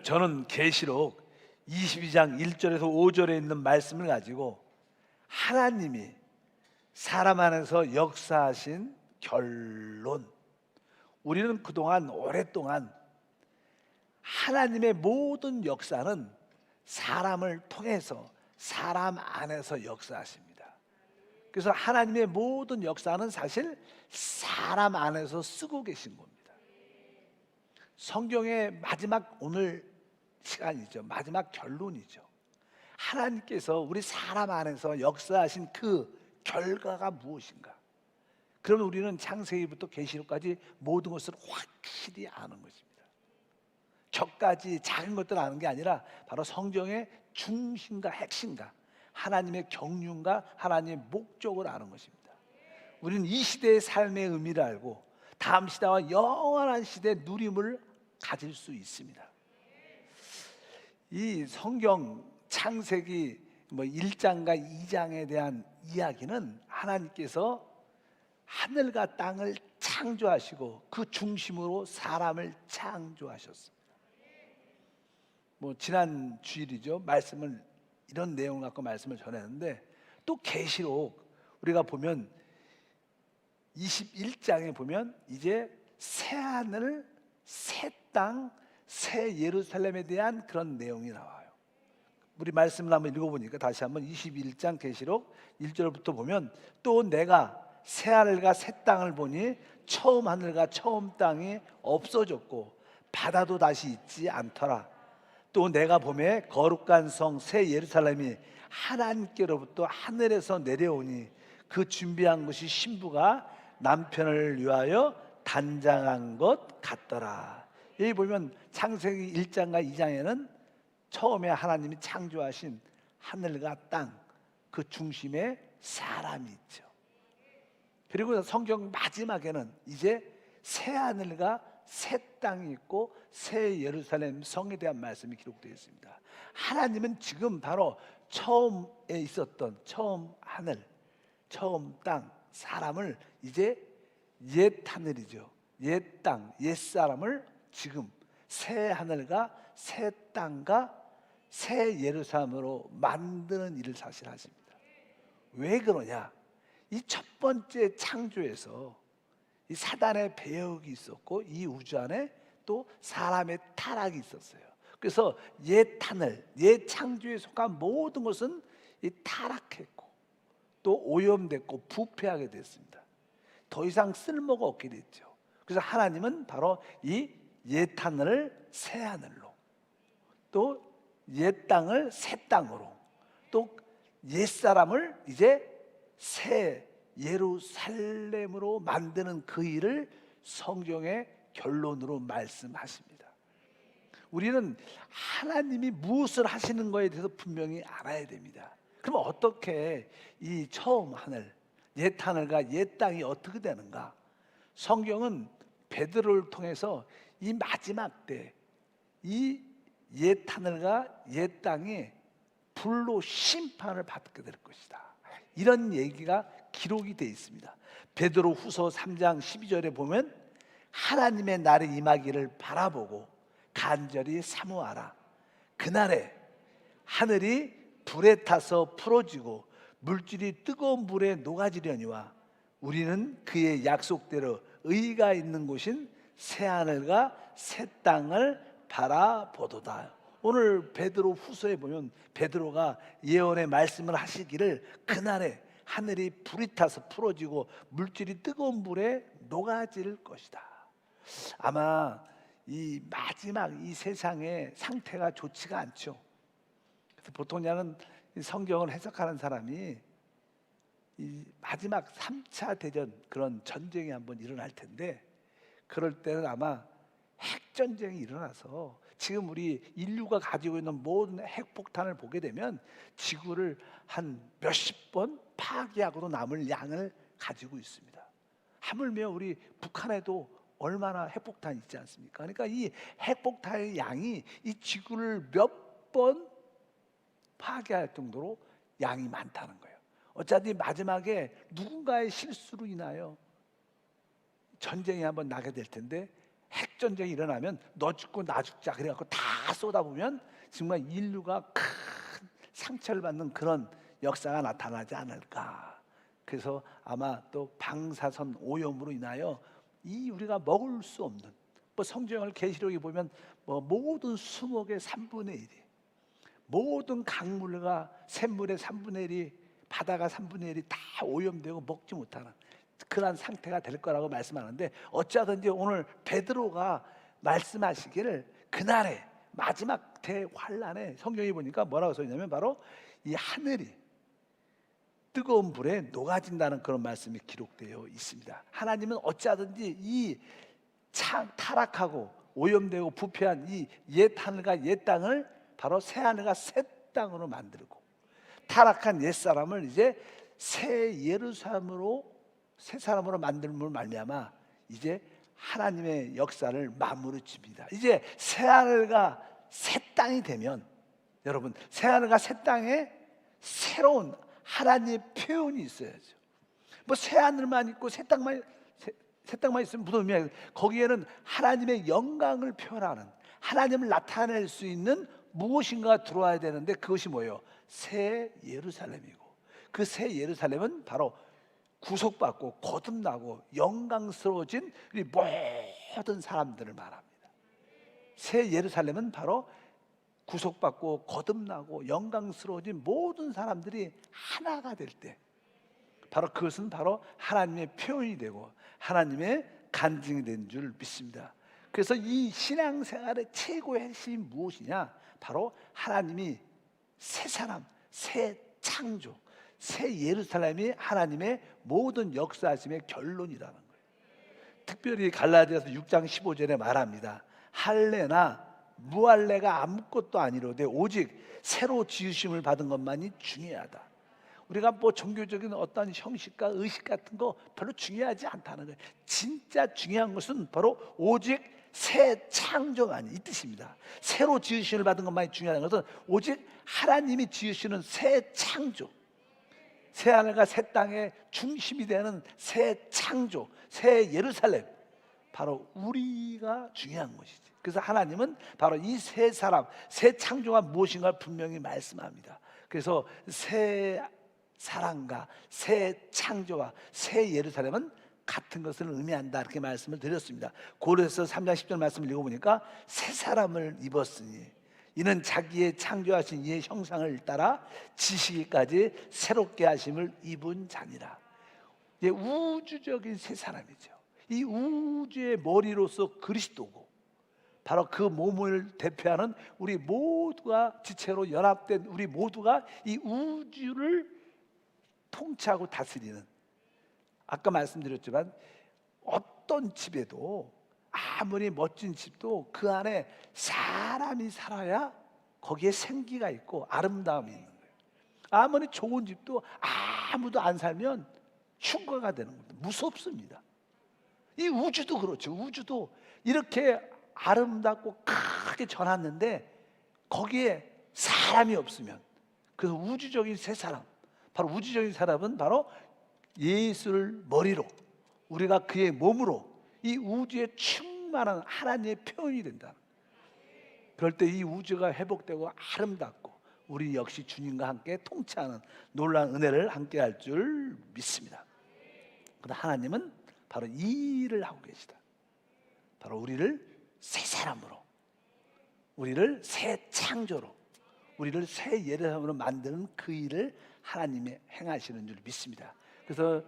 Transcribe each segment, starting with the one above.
저는 계시록 22장 1절에서 5절에 있는 말씀을 가지고 하나님이 사람 안에서 역사하신 결론, 우리는 그동안 오랫동안 하나님의 모든 역사는 사람을 통해서 사람 안에서 역사하십니다. 그래서 하나님의 모든 역사는 사실 사람 안에서 쓰고 계신 겁니다. 성경의 마지막 오늘 시간이죠. 마지막 결론이죠. 하나님께서 우리 사람 안에서 역사하신 그 결과가 무엇인가? 그러면 우리는 창세기부터 계시록까지 모든 것을 확실히 아는 것입니다. 저까지 작은 것들 아는 게 아니라 바로 성경의 중심과 핵심과 하나님의 경륜과 하나님의 목적을 아는 것입니다. 우리는 이 시대의 삶의 의미를 알고 다음 시대와 영원한 시대의 누림을 가질 수 있습니다. 이 성경 창세기 1장과 2장에 대한 이야기는 하나님께서 하늘과 땅을 창조하시고 그 중심으로 사람을 창조하셨습니다. 지난 주일이죠. 말씀을 이런 내용을 갖고 말씀을 전했는데, 또 계시록 우리가 보면 21장에 보면 이제 새 하늘, 새 땅, 새 예루살렘에 대한 그런 내용이 나와요. 우리 말씀을 한번 읽어보니까 다시 한번 21장 계시록 1절부터 보면, 또 내가 새 하늘과 새 땅을 보니 처음 하늘과 처음 땅이 없어졌고 바다도 다시 있지 않더라. 또 내가 보매 거룩한 성 새 예루살렘이 하나님께로부터 하늘에서 내려오니 그 준비한 것이 신부가 남편을 위하여 단장한 것 같더라. 여기 보면 창세기 1장과 2장에는 처음에 하나님이 창조하신 하늘과 땅, 그 중심에 사람이 있죠. 그리고 성경 마지막에는 이제 새 하늘과 새 땅이 있고 새 예루살렘 성에 대한 말씀이 기록되어 있습니다. 하나님은 지금 바로 처음에 있었던 처음 하늘, 처음 땅, 사람을 이제 옛 하늘이죠, 옛 땅, 옛 사람을 지금 새 하늘과 새 땅과 새 예루살렘으로 만드는 일을 사실 하십니다. 왜 그러냐? 이 첫 번째 창조에서 이 사단의 배역이 있었고 이 우주 안에 또 사람의 타락이 있었어요. 그래서 옛 하늘, 옛 창조에 속한 모든 것은 이 타락했고 또 오염됐고 부패하게 됐습니다. 더 이상 쓸모가 없게 됐죠. 그래서 하나님은 바로 이 옛 하늘을 새 하늘로, 또 옛 땅을 새 땅으로, 또 옛 사람을 이제 새 예루살렘으로 만드는 그 일을 성경의 결론으로 말씀하십니다. 우리는 하나님이 무엇을 하시는 거에 대해서 분명히 알아야 됩니다. 그럼 어떻게 이 처음 하늘, 옛 하늘과 옛 땅이 어떻게 되는가? 성경은 베드로를 통해서 이 마지막 때 이 옛 하늘과 옛 땅이 불로 심판을 받게 될 것이다, 이런 얘기가 기록이 되어 있습니다. 베드로 후서 3장 12절에 보면 하나님의 날이 임하기를 바라보고 간절히 사모하라. 그날에 하늘이 불에 타서 풀어지고 물질이 뜨거운 물에 녹아지려니와 우리는 그의 약속대로 의가 있는 곳인 새 하늘과 새 땅을 바라보도다. 오늘 베드로 후서에 보면 베드로가 예언의 말씀을 하시기를 그날에 하늘이 불이 타서 풀어지고 물질이 뜨거운 물에 녹아질 것이다. 아마 이 마지막 이 세상의 상태가 좋지가 않죠. 그래서 보통 나는 성경을 해석하는 사람이 이 마지막 3차 대전, 그런 전쟁이 한번 일어날 텐데 그럴 때는 아마 핵전쟁이 일어나서 지금 우리 인류가 가지고 있는 모든 핵폭탄을 보게 되면 지구를 한 몇십 번 파괴하고도 남을 양을 가지고 있습니다. 하물며 우리 북한에도 얼마나 핵폭탄이 있지 않습니까? 그러니까 이 핵폭탄의 양이 이 지구를 몇 번 파괴할 정도로 양이 많다는 거예요. 어차피 마지막에 누군가의 실수로 인하여 전쟁이 한번 나게 될 텐데 핵전쟁이 일어나면 너 죽고 나 죽자 그래갖고 다 쏟아보면 정말 인류가 큰 상처를 받는 그런 역사가 나타나지 않을까. 그래서 아마 또 방사선 오염으로 인하여 이 우리가 먹을 수 없는, 뭐 성경을 계시록에 보면 뭐 모든 수목의 3분의 1이, 모든 강물과 샘물의 3분의 1이, 바다가 3분의 1이 다 오염되고 먹지 못하는 그러한 상태가 될 거라고 말씀하는데, 어쩌든지 오늘 베드로가 말씀하시기를 그날에 마지막 대환란에 성경에 보니까 뭐라고 써있냐면 바로 이 하늘이 뜨거운 불에 녹아진다는 그런 말씀이 기록되어 있습니다. 하나님은 어찌하든지 이 타락하고 오염되고 부패한 이 옛 하늘과 옛 땅을 바로 새 하늘과 새 땅으로 만들고, 타락한 옛 사람을 이제 새 예루살렘으로, 새 사람으로 만들므로 말미암아 이제 하나님의 역사를 마무리 칩니다. 이제 새 하늘과 새 땅이 되면, 여러분, 새 하늘과 새 땅에 새로운 하나님의 표현이 있어야죠. 뭐 새 하늘만 있고 새 땅만 있으면 무슨 의미야? 거기에는 하나님의 영광을 표현하는, 하나님을 나타낼 수 있는 무엇인가가 들어와야 되는데, 그것이 뭐예요? 새 예루살렘이고, 그 새 예루살렘은 바로 구속받고 거듭나고 영광스러워진 우리 모든 사람들을 말합니다. 새 예루살렘은 바로 구속받고 거듭나고 영광스러워진 모든 사람들이 하나가 될 때, 바로 그것은 바로 하나님의 표현이 되고 하나님의 간증이 된 줄 믿습니다. 그래서 이 신앙생활의 최고의 핵심이 무엇이냐? 바로 하나님이 새 사람, 새 창조, 새 예루살렘이 하나님의 모든 역사하심의 결론이라는 거예요. 특별히 갈라디아서 6장 15절에 말합니다. 할례나 무할례가 아무것도 아니로되 오직 새로 지으심을 받은 것만이 중요하다. 우리가 뭐 종교적인 어떤 형식과 의식 같은 거 별로 중요하지 않다는 거예요. 진짜 중요한 것은 바로 오직 새 창조만이, 이 뜻입니다. 새로 지으심을 받은 것만이 중요한 것은 오직 하나님이 지으시는 새 창조, 새 하늘과 새 땅의 중심이 되는 새 창조, 새 예루살렘, 바로 우리가 중요한 것이지. 그래서 하나님은 바로 이 새 사람, 새 창조가 무엇인가 분명히 말씀합니다. 그래서 새 사랑과 새 창조와 새 예루살렘은 같은 것을 의미한다, 이렇게 말씀을 드렸습니다. 고린도서 3장 10절 말씀을 읽어보니까 새 사람을 입었으니 이는 자기의 창조하신 이의 형상을 따라 지시기까지 새롭게 하심을 입은 자니라. 이제 우주적인 새 사람이죠. 이 우주의 머리로서 그리스도고, 바로 그 몸을 대표하는 우리 모두가 지체로 연합된 우리 모두가 이 우주를 통치하고 다스리는, 아까 말씀드렸지만 어떤 집에도, 아무리 멋진 집도 그 안에 사람이 살아야 거기에 생기가 있고 아름다움이 있는 거예요. 아무리 좋은 집도 아무도 안 살면 흉가가 되는 겁니다. 무섭습니다. 이 우주도 그렇죠. 우주도 이렇게 아름답고 크게 전놨는데 거기에 사람이 없으면, 그래서 우주적인 새 사람, 바로 우주적인 사람은 바로 예수를 머리로, 우리가 그의 몸으로 이 우주에 충만한 하나님의 표현이 된다. 그럴 때 이 우주가 회복되고 아름답고 우리 역시 주님과 함께 통치하는 놀라운 은혜를 함께 할 줄 믿습니다. 그러나 하나님은 바로 이 일을 하고 계시다. 바로 우리를 새 사람으로, 우리를 새 창조로, 우리를 새 예루살렘으로 만드는 그 일을 하나님이 행하시는 줄 믿습니다. 그래서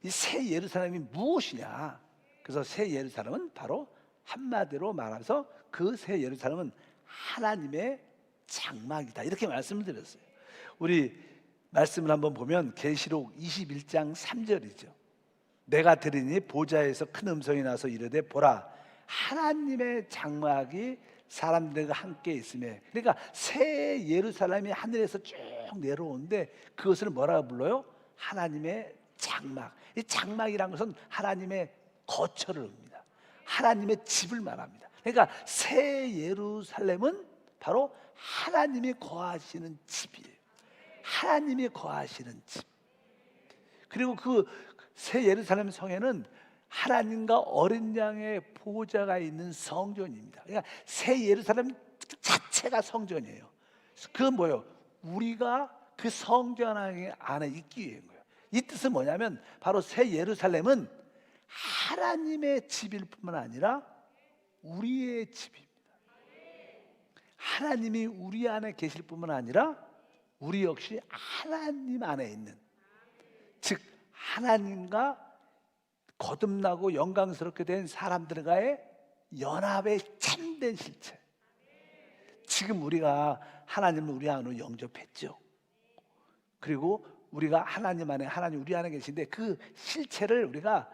이 새 예루살렘이 무엇이냐? 그래서 새 예루살렘은 바로 한마디로 말해서 그 새 예루살렘은 하나님의 장막이다, 이렇게 말씀을 드렸어요. 우리 말씀을 한번 보면 계시록 21장 3절이죠. 내가 들으니 보좌에서 큰 음성이 나서 이르되 보라, 하나님의 장막이 사람들과 함께 있음에, 그러니까 새 예루살렘이 하늘에서 쭉 내려오는데 그것을 뭐라고 불러요? 하나님의 장막. 이 장막이란 것은 하나님의 거처를 의미합니다. 하나님의 집을 말합니다. 그러니까 새 예루살렘은 바로 하나님이 거하시는 집이에요. 하나님이 거하시는 집. 그리고 그 새 예루살렘 성에는 하나님과 어린 양의 보좌가 있는 성전입니다. 그러니까 새 예루살렘 자체가 성전이에요. 그건 뭐예요? 우리가 그 성전 안에 있기 위한 거예요. 이 뜻은 뭐냐면 바로 새 예루살렘은 하나님의 집일 뿐만 아니라 우리의 집입니다. 하나님이 우리 안에 계실 뿐만 아니라 우리 역시 하나님 안에 있는, 즉 하나님과 거듭나고 영광스럽게 된 사람들과의 연합의 참된 실체. 지금 우리가 하나님을 우리 안으로 영접했죠. 그리고 우리가 하나님 안에, 하나님 우리 안에 계신데 그 실체를 우리가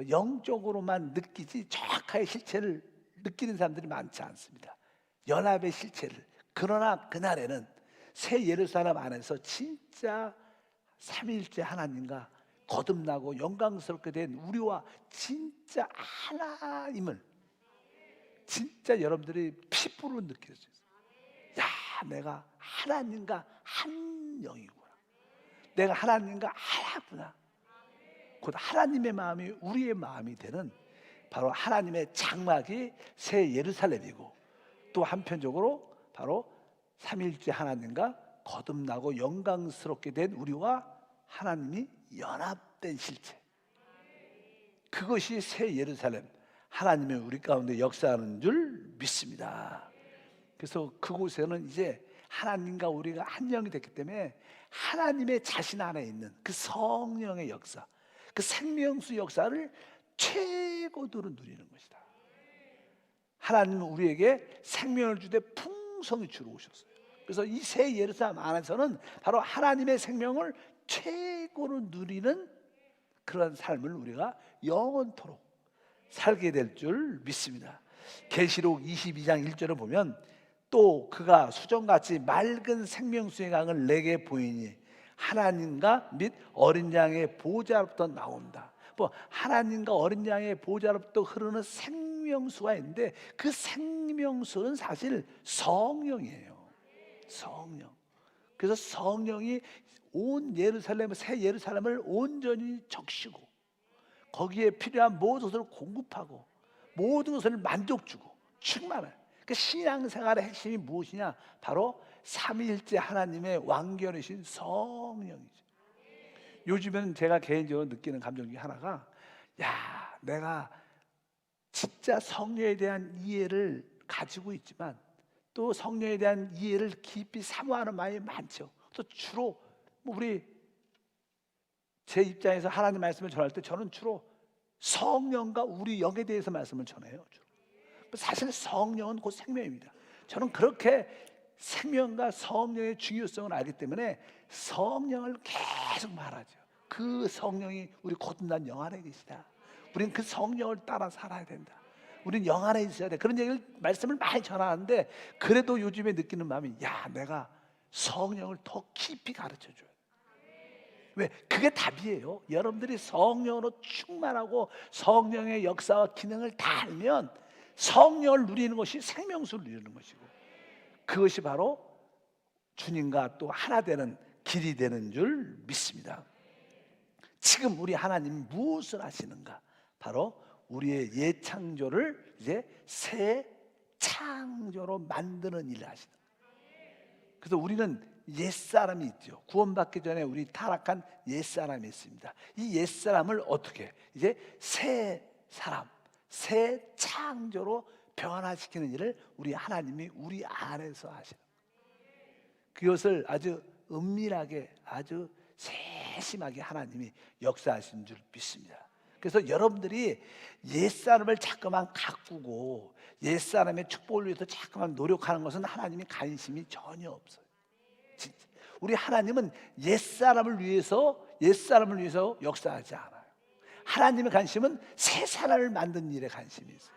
영적으로만 느끼지 정확하게 실체를 느끼는 사람들이 많지 않습니다. 연합의 실체를. 그러나 그날에는 새 예루살렘 안에서 진짜 삼위일체 하나님과 거듭나고 영광스럽게 된 우리와 진짜 하나님을 진짜 여러분들이 피부로 느낄 수 있어요. 야, 내가 하나님과 한 영이구나. 내가 하나님과 하나구나. 곧 하나님의 마음이 우리의 마음이 되는 바로 하나님의 장막이 새 예루살렘이고, 또 한편적으로 바로 삼위일체 하나님과 거듭나고 영광스럽게 된 우리와 하나님이 연합된 실체. 그것이 새 예루살렘, 하나님의 우리 가운데 역사하는 줄 믿습니다. 그래서 그곳에는 이제 하나님과 우리가 한 영이 됐기 때문에 하나님의 자신 안에 있는 그 성령의 역사, 그 생명수 역사를 최고도로 누리는 것이다. 하나님은 우리에게 생명을 주되 풍성히 주러 오셨어요. 그래서 이 새 예루살렘 안에서는 바로 하나님의 생명을 최고로 누리는 그런 삶을 우리가 영원토록 살게 될 줄 믿습니다. 계시록 22장 1절을 보면 또 그가 수정같이 맑은 생명수의 강을 내게 보이니 하나님과 및 어린 양의 보좌로부터 나온다. 뭐 하나님과 어린 양의 보좌로부터 흐르는 생명수가 있는데 그 생명수는 사실 성령이에요. 성령. 그래서 성령이 온 예루살렘, 새 예루살렘을 온전히 적시고 거기에 필요한 모든 것을 공급하고 모든 것을 만족 주고 충만해. 그 신앙생활의 핵심이 무엇이냐? 바로 삼위일체 하나님의 완결이신 성령이죠. 요즘에는 제가 개인적으로 느끼는 감정 중에 하나가, 야, 내가 진짜 성령에 대한 이해를 가지고 있지만 또 성령에 대한 이해를 깊이 사모하는 마음이 많죠. 또 주로 우리 제 입장에서 하나님 말씀을 전할 때 저는 주로 성령과 우리 영에 대해서 말씀을 전해요. 주로. 사실 성령은 곧 생명입니다. 저는 그렇게 생명과 성령의 중요성을 알기 때문에 성령을 계속 말하죠. 그 성령이 우리 거듭난 영 안에 계시다. 우리는 그 성령을 따라 살아야 된다. 우리는 영 안에 있어야 돼. 그런 얘기를 말씀을 많이 전하는데 그래도 요즘에 느끼는 마음이, 야, 내가 성령을 더 깊이 가르쳐줘야 돼. 왜? 그게 답이에요. 여러분들이 성령으로 충만하고 성령의 역사와 기능을 다 알면 성령을 누리는 것이 생명수를 누리는 것이고, 그것이 바로 주님과 또 하나 되는 길이 되는 줄 믿습니다. 지금 우리 하나님이 무엇을 하시는가? 바로 우리의 예창조를 이제 새 창조로 만드는 일을 하시는 거예요. 그래서 우리는 옛사람이 있죠. 구원받기 전에 우리 타락한 옛사람이 있습니다. 이 옛사람을 어떻게 이제 새 사람, 새 창조로 변화시키는 일을 우리 하나님이 우리 안에서 하시는 거예요. 그것을 아주 은밀하게, 아주 세심하게 하나님이 역사하신 줄 믿습니다. 그래서 여러분들이 옛사람을 자꾸만 가꾸고 옛사람의 축복을 위해서 자꾸만 노력하는 것은 하나님이 관심이 전혀 없어요. 진짜. 우리 하나님은 옛사람을 위해서 역사하지 않아요. 하나님의 관심은 새 사람을 만드는 일에 관심이 있어요.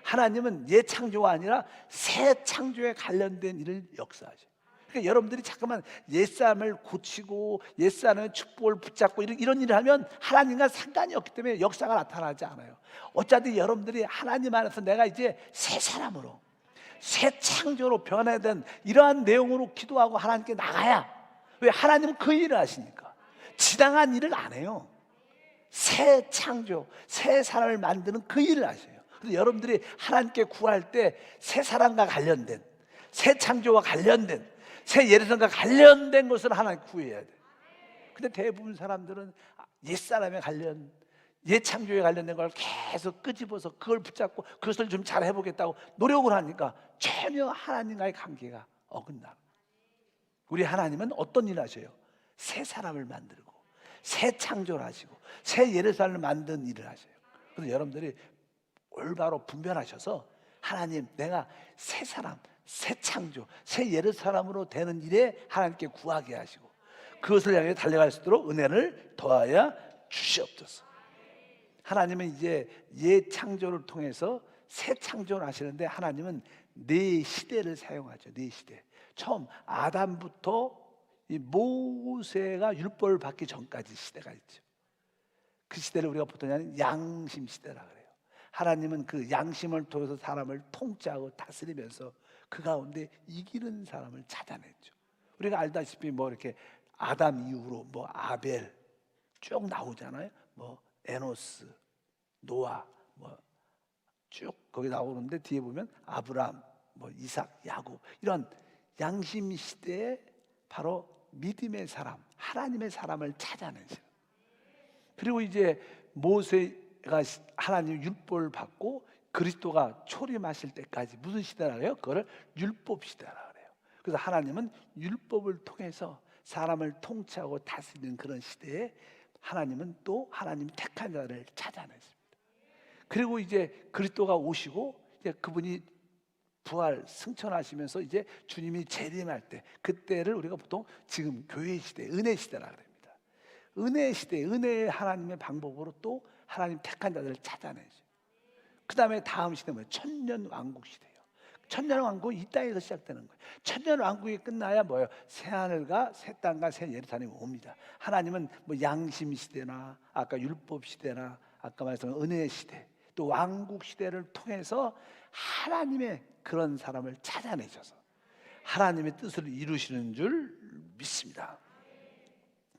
하나님은 옛 창조가 아니라 새 창조에 관련된 일을 역사하죠. 그러니까 여러분들이 잠깐만 옛사람을 고치고 옛사람의 축복을 붙잡고 이런 일을 하면 하나님과 상관이 없기 때문에 역사가 나타나지 않아요. 어차피 여러분들이 하나님 안에서 내가 이제 새 사람으로, 새 창조로 변화된 이러한 내용으로 기도하고 하나님께 나가야. 왜? 하나님은 그 일을 하시니까. 지당한 일을 안 해요. 새 창조, 새 사람을 만드는 그 일을 하셔요. 그래서 여러분들이 하나님께 구할 때 새 사람과 관련된, 새 창조와 관련된, 새 예루살렘과 관련된 것을 하나님 구해야 돼. 근데 대부분 사람들은 옛사람에 관련, 옛 창조에 관련된 걸 계속 끄집어서 그걸 붙잡고 그것을 좀 잘 해보겠다고 노력을 하니까 전혀 하나님과의 관계가 어긋나. 우리 하나님은 어떤 일을 하셔요? 새 사람을 만들고 새 창조를 하시고 새 예루살렘을 만든 일을 하셔요. 그래서 여러분들이 올바로 분별하셔서 하나님, 내가 새 사람, 새 창조, 새 예루살렘으로 되는 일에 하나님께 구하게 하시고 그것을 향해 달려갈 수 있도록 은혜를 더하여 주시옵소서. 하나님은 이제 옛 창조를 통해서 새 창조를 하시는데 하나님은 네 시대를 사용하죠. 네 시대. 처음 아담부터 이 모세가 율법을 받기 전까지 시대가 있죠. 그 시대를 우리가 보통 양심 시대라 그래요. 하나님은 그 양심을 통해서 사람을 통치하고 다스리면서 그 가운데 이기는 사람을 찾아냈죠. 우리가 알다시피 뭐 이렇게 아담 이후로 뭐 아벨 쭉 나오잖아요. 뭐 에노스, 노아 뭐 쭉 거기 나오는데 뒤에 보면 아브람, 뭐 이삭, 야곱 이런 양심 시대에 바로 믿음의 사람, 하나님의 사람을 찾아내죠. 그리고 이제 모세가 하나님 율법을 받고 그리스도가 초림하실 때까지 무슨 시대라 그래요? 그거를 율법 시대라 그래요. 그래서 하나님은 율법을 통해서 사람을 통치하고 다스리는 그런 시대에 하나님은 또 하나님 택한 자를 찾아냈습니다. 그리고 이제 그리스도가 오시고 이제 그분이 부활 승천하시면서 이제 주님이 재림할 때 그때를 우리가 보통 지금 교회 시대, 은혜 시대라 그럽니다. 은혜 시대, 은혜의 하나님의 방법으로 또 하나님 택한 자들을 찾아내죠. 그 다음에 다음 시대 뭐예요? 천년 왕국 시대예요. 천년 왕국은 이 땅에서 시작되는 거예요. 천년 왕국이 끝나야 뭐예요? 새 하늘과 새 땅과 새 예루살렘이 옵니다. 하나님은 뭐 양심 시대나 아까 율법 시대나 아까 말씀한 은혜 시대 또 왕국 시대를 통해서 하나님의 그런 사람을 찾아내셔서 하나님의 뜻을 이루시는 줄 믿습니다.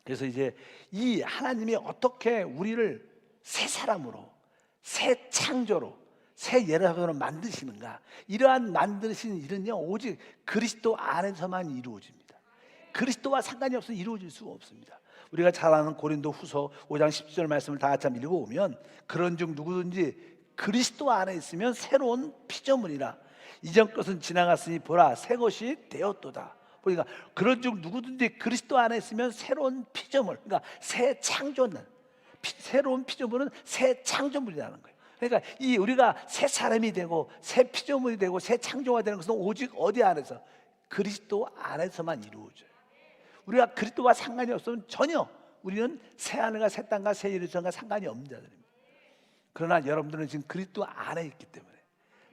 그래서 이제 이 하나님이 어떻게 우리를 새 사람으로, 새 창조로, 새 예루살렘으로 만드시는가? 이러한 만드신 일은요 오직 그리스도 안에서만 이루어집니다. 그리스도와 상관이 없으면 이루어질 수가 없습니다. 우리가 잘 아는 고린도 후서 5장 10절 말씀을 다 같이 한번 읽어보면 그런즉 누구든지 그리스도 안에 있으면 새로운 피조물이라 이전 것은 지나갔으니 보라 새 것이 되었도다. 그러니까 그런즉 누구든지 그리스도 안에 있으면 새로운 피조물, 그러니까 새 창조는 새로운 피조물은 새 창조물이라는 거예요. 그러니까 이 우리가 새 사람이 되고 새 피조물이 되고 새 창조가 되는 것은 오직 어디 안에서? 그리스도 안에서만 이루어져요. 우리가 그리스도와 상관이 없으면 전혀 우리는 새 하늘과 새 땅과 새 예루살렘과 상관이 없는 자들입니다. 그러나 여러분들은 지금 그리스도 안에 있기 때문에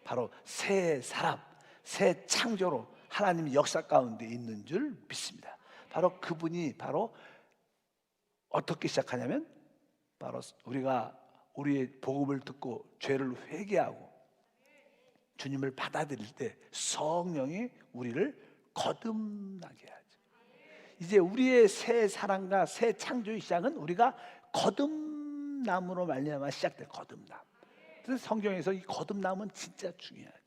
바로 새 사람, 새 창조로 하나님의 역사 가운데 있는 줄 믿습니다. 바로 그분이 바로 어떻게 시작하냐면 바로 우리가 우리의 복음을 듣고 죄를 회개하고 주님을 받아들일 때 성령이 우리를 거듭나게 하죠. 이제 우리의 새 사랑과 새 창조의 시작은 우리가 거듭남으로 말미암아 시작돼. 거듭남. 그래서 성경에서 이 거듭남은 진짜 중요하죠.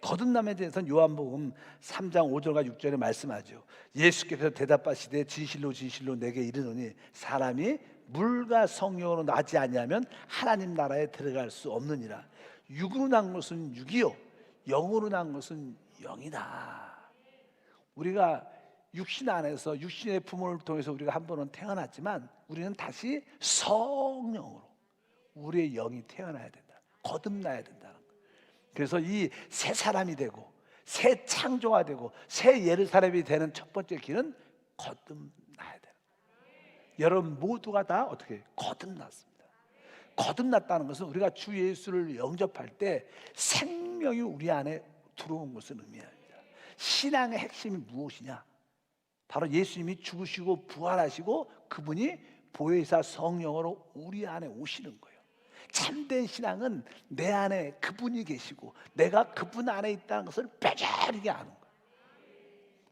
거듭남에 대해서는 요한복음 3장 5절과 6절에 말씀하죠. 예수께서 대답하시되 진실로 진실로 내게 이르노니 사람이 물과 성령으로 나지 아니하면 하나님 나라에 들어갈 수 없느니라. 육으로 난 것은 육이요 영으로 난 것은 영이다. 우리가 육신 안에서 육신의 부모를 통해서 우리가 한 번은 태어났지만 우리는 다시 성령으로 우리의 영이 태어나야 된다. 거듭나야 된다는 거예요. 그래서 이 새 사람이 되고 새 창조가 되고 새 예루살렘이 되는 첫 번째 길은 거듭나야 되는 거예요. 여러분 모두가 다 어떻게 거듭났습니다. 거듭났다는 것은 우리가 주 예수를 영접할 때 생명이 우리 안에 들어온 것을 의미합니다. 신앙의 핵심이 무엇이냐? 바로 예수님이 죽으시고 부활하시고 그분이 보혜사 성령으로 우리 안에 오시는 거예요. 참된 신앙은 내 안에 그분이 계시고 내가 그분 안에 있다는 것을 뼈저리게 아는 거예요.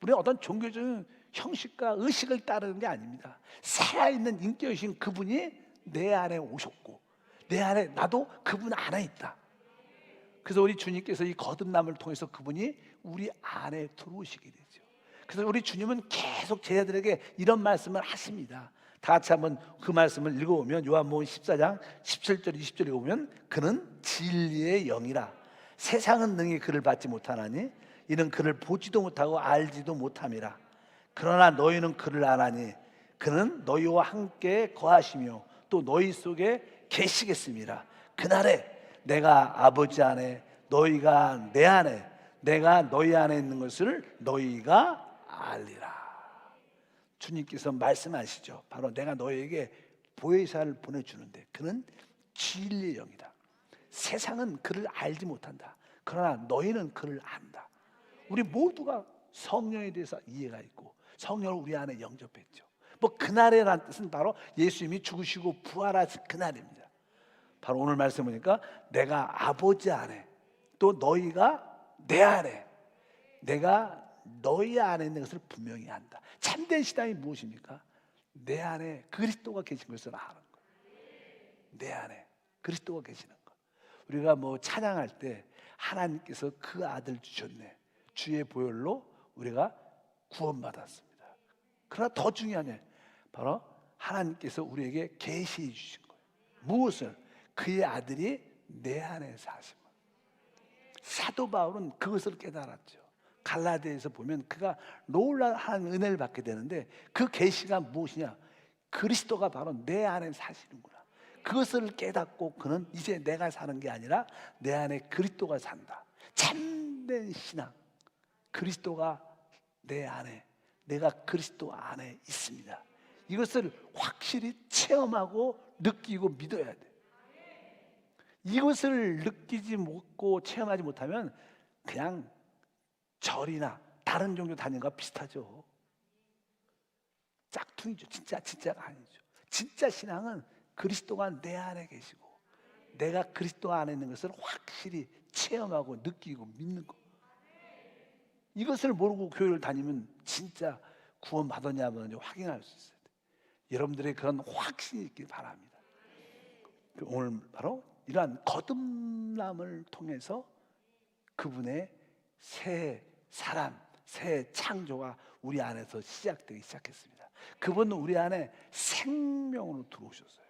우리는 어떤 종교적인 형식과 의식을 따르는 게 아닙니다. 살아있는 인격이신 그분이 내 안에 오셨고 내 안에 나도 그분 안에 있다. 그래서 우리 주님께서 이 거듭남을 통해서 그분이 우리 안에 들어오시게 되죠. 그래서 우리 주님은 계속 제자들에게 이런 말씀을 하십니다. 다 같이 한번 그 말씀을 읽어보면 요한복음 14장 17절 20절 읽어보면 그는 진리의 영이라 세상은 능히 그를 받지 못하나니 이는 그를 보지도 못하고 알지도 못함이라. 그러나 너희는 그를 아나니 그는 너희와 함께 거하시며 또 너희 속에 계시겠습니다. 그날에 내가 아버지 안에 너희가 내 안에 내가 너희 안에 있는 것을 너희가 알리라. 주님께서 말씀하시죠. 바로 내가 너희에게 보혜사를 보내주는데 그는 진리의 영이다. 세상은 그를 알지 못한다. 그러나 너희는 그를 안다. 우리 모두가 성령에 대해서 이해가 있고 성령을 우리 안에 영접했죠. 뭐 그날이라는 뜻은 바로 예수님이 죽으시고 부활하신 그날입니다. 바로 오늘 말씀 보니까 내가 아버지 안에 또 너희가 내 안에 내가 너희 안에 있는 것을 분명히 안다. 참된 신앙이 무엇입니까? 내 안에 그리스도가 계신 것을 아는 것. 내 안에 그리스도가 계시는 것. 우리가 뭐 찬양할 때 하나님께서 그 아들 주셨네. 주의 보혈로 우리가 구원받았습니다. 그러나 더 중요한 게 바로 하나님께서 우리에게 계시해 주신 거예요. 무엇을? 그의 아들이 내 안에 사신 거예요. 사도 바울은 그것을 깨달았죠. 갈라디아에서 보면 그가 놀라운 은혜를 받게 되는데 그 계시가 무엇이냐? 그리스도가 바로 내 안에 사시는구나. 그것을 깨닫고 그는 이제 내가 사는 게 아니라 내 안에 그리스도가 산다. 참된 신앙. 그리스도가 내 안에, 내가 그리스도 안에 있습니다. 이것을 확실히 체험하고 느끼고 믿어야 돼. 이것을 느끼지 못고 체험하지 못하면 그냥 절이나 다른 종교 다니는 것과 비슷하죠. 짝퉁이죠. 진짜가 아니죠. 진짜 신앙은 그리스도가 내 안에 계시고 내가 그리스도 안에 있는 것을 확실히 체험하고 느끼고 믿는 것. 이것을 모르고 교회를 다니면 진짜 구원 받았냐 안 받았냐 확인할 수 있어요. 여러분들의 그런 확신이 있길 바랍니다. 오늘 바로 이러한 거듭남을 통해서 그분의 새 사람, 새 창조가 우리 안에서 시작되기 시작했습니다. 그분은 우리 안에 생명으로 들어오셨어요.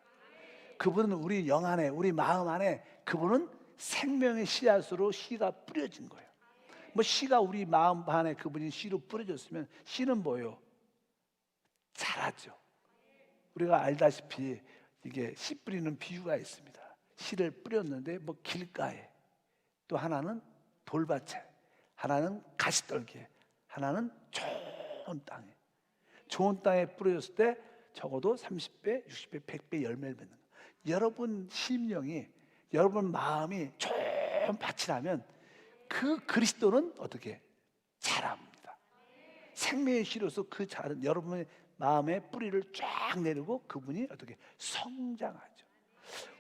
그분은 우리 영 안에, 우리 마음 안에 그분은 생명의 씨앗으로 씨가 뿌려진 거예요. 뭐 씨가 우리 마음 안에 그분이 씨로 뿌려졌으면 씨는 뭐예요? 자라죠. 우리가 알다시피 이게 씨 뿌리는 비유가 있습니다. 씨를 뿌렸는데 뭐 길가에, 또 하나는 돌밭에, 하나는 가시떨기에, 하나는 좋은 땅에. 좋은 땅에 뿌려졌을 때 적어도 30배, 60배, 100배 열매를 맺는 거예요. 여러분 심령이, 여러분 마음이 좋은 밭이라면 그 그리스도는 어떻게 자랍니다. 생명의 씨로서 그 자른 여러분의 마음에 뿌리를 쫙 내리고 그분이 어떻게 성장하죠.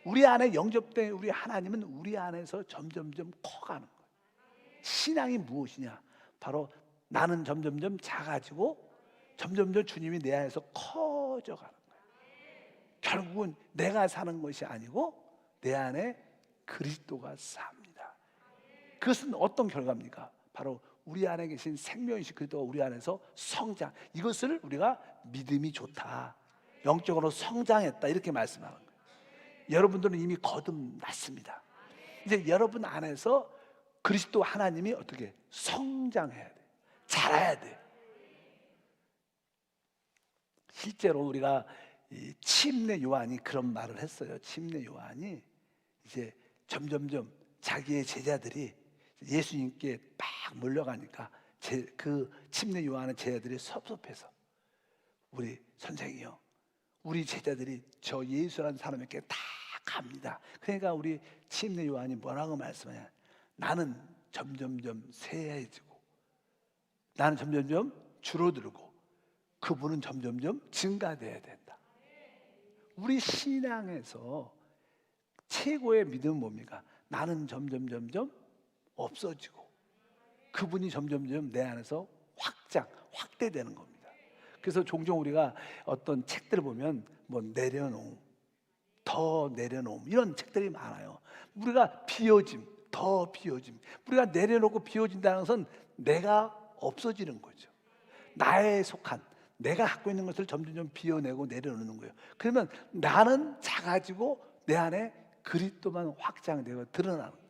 우리 안에 영접된 우리 하나님은 우리 안에서 점점점 커가는 거예요. 신앙이 무엇이냐? 바로 나는 점점점 작아지고 점점점 주님이 내 안에서 커져가는 거예요. 결국은 내가 사는 것이 아니고 내 안에 그리스도가 삽니다. 그것은 어떤 결과입니까? 바로 우리 안에 계신 생명이신 그리스도가 우리 안에서 성장. 이것을 우리가 믿음이 좋다, 영적으로 성장했다 이렇게 말씀하는 거예요. 여러분들은 이미 거듭났습니다. 이제 여러분 안에서 그리스도 하나님이 어떻게 성장해야 돼, 자라야 돼. 실제로 우리가 이 침례 요한이 그런 말을 했어요. 침례 요한이 이제 점점점 자기의 제자들이 예수님께 막 몰려가니까 그 침례 요한의 제자들이 섭섭해서 우리 선생이요, 우리 제자들이 저 예수라는 사람에게 다 갑니다. 그러니까 우리 침례 요한이 뭐라고 말씀하냐? 나는 점점점 쇠해지고 나는 점점점 줄어들고 그분은 점점점 증가돼야 된다. 우리 신앙에서 최고의 믿음은 뭡니까? 나는 점점점점 없어지고 그분이 점점점 내 안에서 확대되는 겁니다. 그래서 종종 우리가 어떤 책들을 보면 뭐 내려놓음, 더 내려놓음, 이런 책들이 많아요. 우리가 비워짐, 더 비워짐. 우리가 내려놓고 비워진다는 것은 내가 없어지는 거죠. 나에 속한, 내가 갖고 있는 것을 점점 비워내고 내려놓는 거예요. 그러면 나는 작아지고 내 안에 그리스도만 확장되고 드러나는 거예요.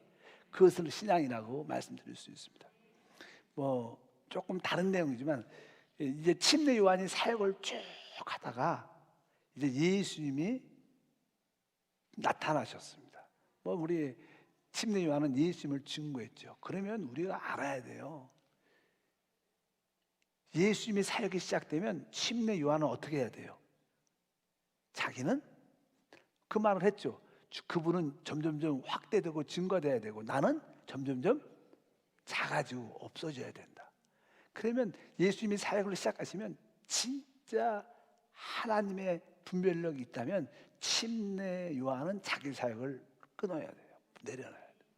그것을 신앙이라고 말씀드릴 수 있습니다. 뭐 조금 다른 내용이지만, 이제 침례 요한이 사역을 쭉 하다가 이제 예수님이 나타나셨습니다. 뭐 우리 침례 요한은 예수님을 증거했죠. 그러면 우리가 알아야 돼요. 예수님이 사역이 시작되면 침례 요한은 어떻게 해야 돼요? 자기는 그 말을 했죠. 그분은 점점점 확대되고 증거돼야 되고 나는 점점점 작아지고 없어져야 된다. 그러면 예수님이 사역을 시작하시면 진짜 하나님의 분별력이 있다면 침례 요한은 자기 사역을 끊어야 돼요. 내려놔야 돼요.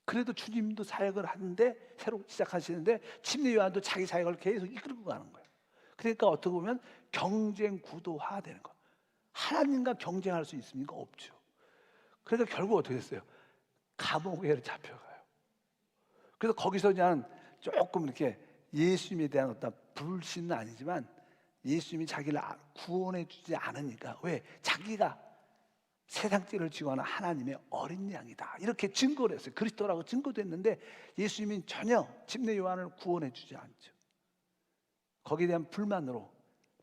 그래도 주님도 사역을 하는데, 새로 시작하시는데 침례 요한도 자기 사역을 계속 이끌고 가는 거예요. 그러니까 어떻게 보면 경쟁 구도화되는 거예요. 하나님과 경쟁할 수 있습니까? 없죠. 그래서 결국 어떻게 됐어요? 감옥에 잡혀가요. 그래서 거기서 그냥 조금 이렇게 예수님에 대한 어떤 불신은 아니지만 예수님이 자기를 구원해 주지 않으니까, 왜? 자기가 세상죄를 지고하는 하나님의 어린 양이다, 이렇게 증거를 했어요. 그리스도라고 증거도 했는데 예수님이 전혀 침례 요한을 구원해 주지 않죠. 거기에 대한 불만으로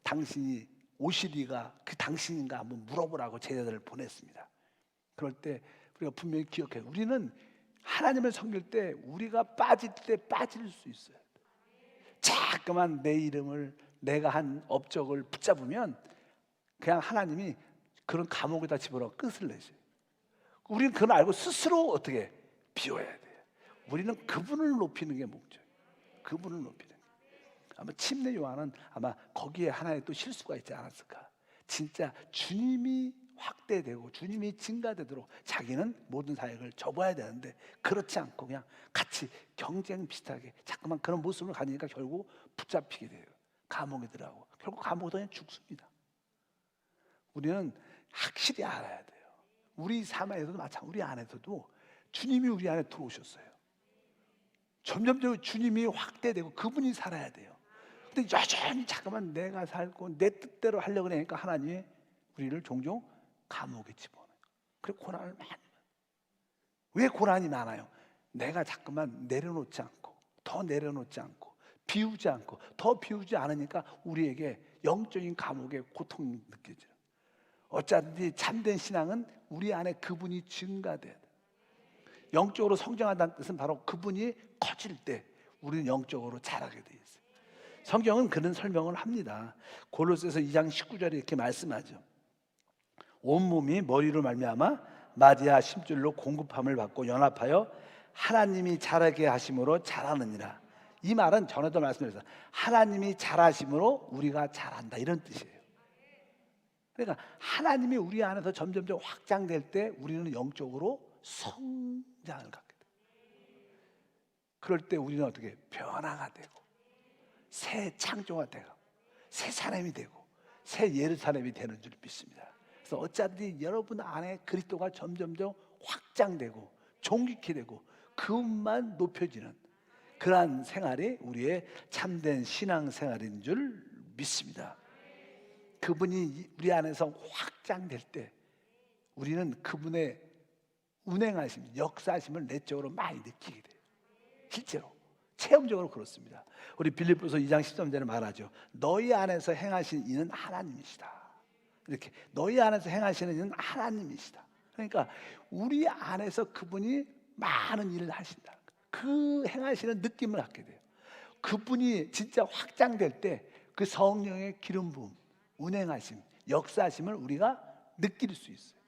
당신이 오시리가 그 당신인가 한번 물어보라고 제자들을 보냈습니다. 그럴 때 우리가 분명히 기억해요. 우리는 하나님을 섬길 때 우리가 빠질 때 빠질 수 있어요. 자꾸만 내 이름을, 내가 한 업적을 붙잡으면 그냥 하나님이 그런 감옥에다 집어넣어 끝을 내셔요. 우리는 그걸 알고 스스로 어떻게 비워야 돼요. 우리는 그분을 높이는 게 목적이에요. 그분을 높이는 게. 아마 침례 요한은 아마 거기에 하나의 또 실수가 있지 않았을까. 진짜 주님이 확대되고 주님이 증가되도록 자기는 모든 사역을 접어야 되는데 그렇지 않고 그냥 같이 경쟁 비슷하게 자꾸만 그런 모습을 가지니까 결국 붙잡히게 돼요. 감옥에 들어가고 결국 감옥에 그냥 죽습니다. 우리는 확실히 알아야 돼요. 우리 삶에서도 마찬가지, 우리 안에서도 주님이 우리 안에 들어오셨어요. 점점 주님이 확대되고 그분이 살아야 돼요. 근데 여전히 잠깐만 내가 살고 내 뜻대로 하려고 하니까 하나님이 우리를 종종 감옥에 집어넣어요. 그래 고난을 많이. 왜 고난이 많아요? 내가 자꾸만 내려놓지 않고 더 내려놓지 않고 비우지 않고 더 비우지 않으니까 우리에게 영적인 감옥의 고통이 느껴져요. 어쩌든지 참된 신앙은 우리 안에 그분이 증가돼야 돼요. 영적으로 성장한다는 뜻은 바로 그분이 커질 때 우리는 영적으로 자라게 돼 있어요. 성경은 그런 설명을 합니다. 골로새서 2장 19절에 이렇게 말씀하죠. 온몸이 머리로 말미암아 마디아 심줄로 공급함을 받고 연합하여 하나님이 자라게 하심으로 자라느니라. 이 말은 전에도 말씀드렸어요. 하나님이 자라심으로 우리가 자란다, 이런 뜻이에요. 그러니까 하나님이 우리 안에서 점점점 확장될 때 우리는 영적으로 성장을 갖게 돼요. 그럴 때 우리는 어떻게 변화가 되고 새 창조가 되고 새 사람이 되고 새 예루살렘이 되는 줄 믿습니다. 그래서 어차피 여러분 안에 그리스도가 점점점 확장되고 존귀케 되고 그것만 높여지는 그러한 생활이 우리의 참된 신앙생활인 줄 믿습니다. 그분이 우리 안에서 확장될 때 우리는 그분의 운행하심, 역사하심을 내적으로 많이 느끼게 돼요. 실제로 체험적으로 그렇습니다. 우리 빌립보서 2장 13절에 말하죠. 너희 안에서 행하신 이는 하나님이시다. 이렇게 너희 안에서 행하시는 이는 하나님이시다. 그러니까 우리 안에서 그분이 많은 일을 하신다. 그 행하시는 느낌을 갖게 돼요. 그분이 진짜 확장될 때 그 성령의 기름 부음, 운행하심, 역사하심을 우리가 느낄 수 있어요.